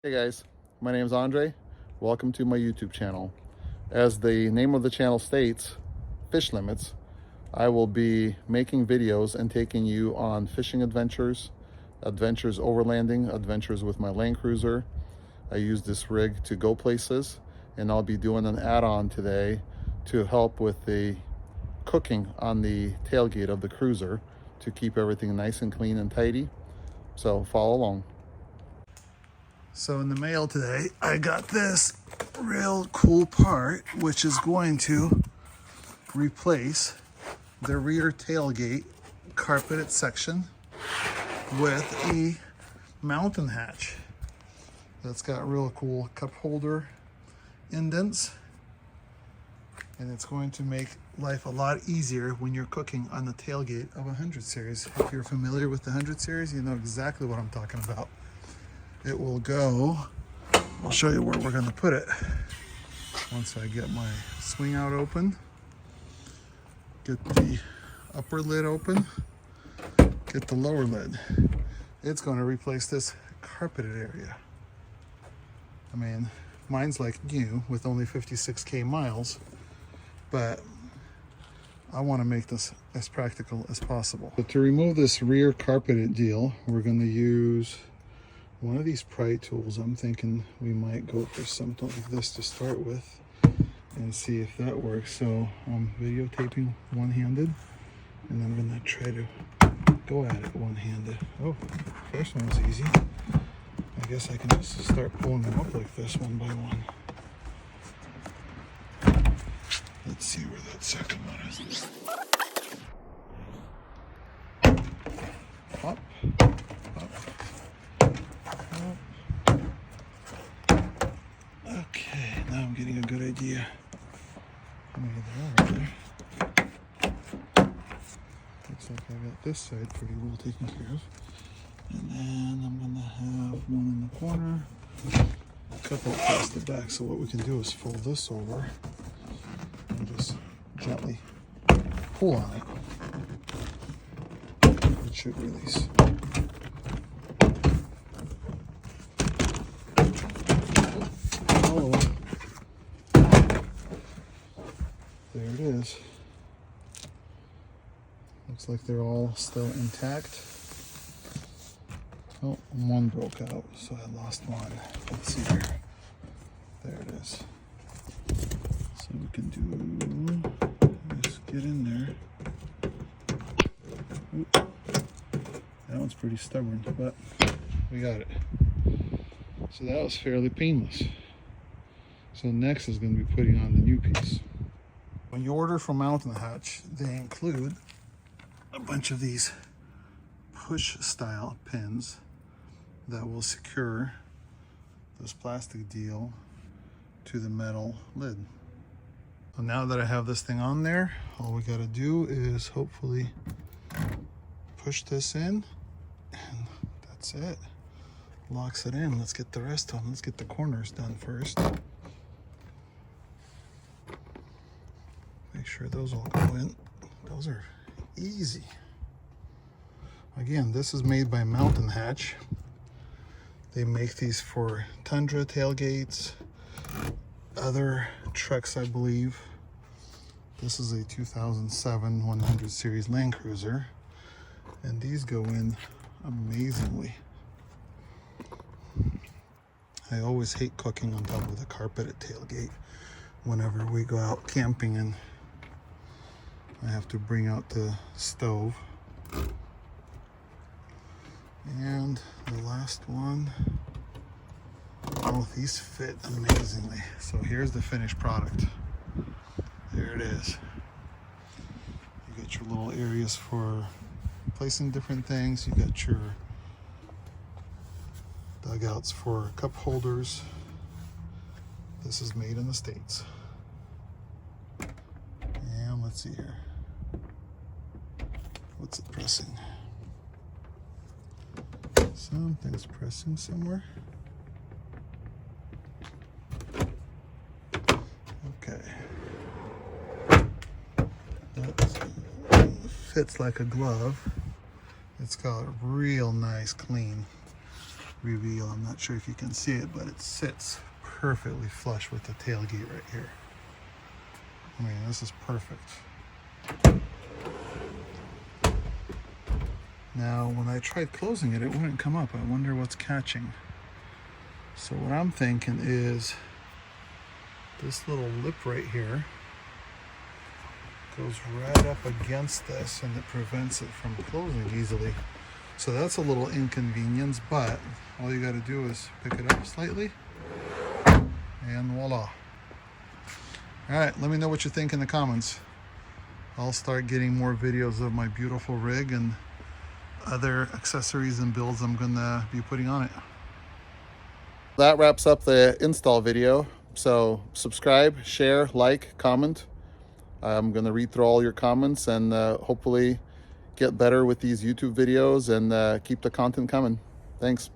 Hey guys, my name is Andre. Welcome to my YouTube channel. As the name of the channel states, Fish Limits, I will be making videos and taking you on fishing adventures, adventures overlanding, adventures with my Land Cruiser. I use this rig to go places, and I'll be doing an add-on today to help with the cooking on the tailgate of the cruiser to keep everything nice and clean and tidy. So follow along. So in the mail today, I got this real cool part, which is going to replace the rear tailgate carpeted section with a mountain hatch. That's got real cool cup holder indents, and it's going to make life a lot easier when you're cooking on the tailgate of a 100 series. If you're familiar with the 100 series, you know exactly what I'm talking about. It will go, I'll show you where we're going to put it. Once I get my swing out open, get the upper lid open, get the lower lid. It's going to replace this carpeted area. I mean, mine's like new with only 56K miles, but I want to make this as practical as possible. But to remove this rear carpeted deal, we're going to use one of these pry tools. I'm thinking we might go for something like this to start with and see if that works. So I'm videotaping one-handed, and I'm gonna try to go at it one-handed. Oh, first one was easy. I guess I can just start pulling them up like this one by one. Let's see where that second one is. Up, up. Okay, now I'm getting a good idea. Let me get that over there. Looks like I got this side pretty well taken care of. And then I'm gonna have one in the corner, a couple across the back. So what we can do is fold this over and just gently pull on it. It should release. Oh, there it is. Looks like they're all still intact. Oh, one broke out, so I lost one. Let's see here. There it is. So we can do, just get in there. Oop. That one's pretty stubborn, but we got it. So that was fairly painless. So next is going to be putting on the new piece. When you order from Mountain Hatch, they include a bunch of these push style pins that will secure this plastic deal to the metal lid. So now that I have this thing on there, all we got to do is hopefully push this in, and that's it. Locks it in. Let's get the rest of them. Let's get the corners done first. Make sure those all go in. Those are easy. Again, this is made by Mountain Hatch. They make these for Tundra tailgates, other trucks, I believe. This is a 2007 100 series Land Cruiser, and these go in amazingly. I always hate cooking on top of the carpeted tailgate whenever we go out camping and I have to bring out the stove. And the last one. Oh, these fit amazingly. So here's the finished product. There it is. You got your little areas for placing different things. You got your dugouts for cup holders. This is made in the States. And let's see here. What's it pressing? Something's pressing somewhere. Okay. That fits like a glove. It's got a real nice clean reveal. I'm not sure if you can see it, but it sits perfectly flush with the tailgate right here. I mean, this is perfect. Now, when I tried closing it, it wouldn't come up. I wonder what's catching. So what I'm thinking is this little lip right here goes right up against this, and it prevents it from closing easily. So that's a little inconvenience, but all you got to do is pick it up slightly, and voila. All right, let me know what you think in the comments. I'll start getting more videos of my beautiful rig and other accessories and builds I'm gonna be putting on it. That wraps up the install video. So subscribe, share, like, comment. I'm gonna read through all your comments and hopefully get better with these YouTube videos and keep the content coming. Thanks.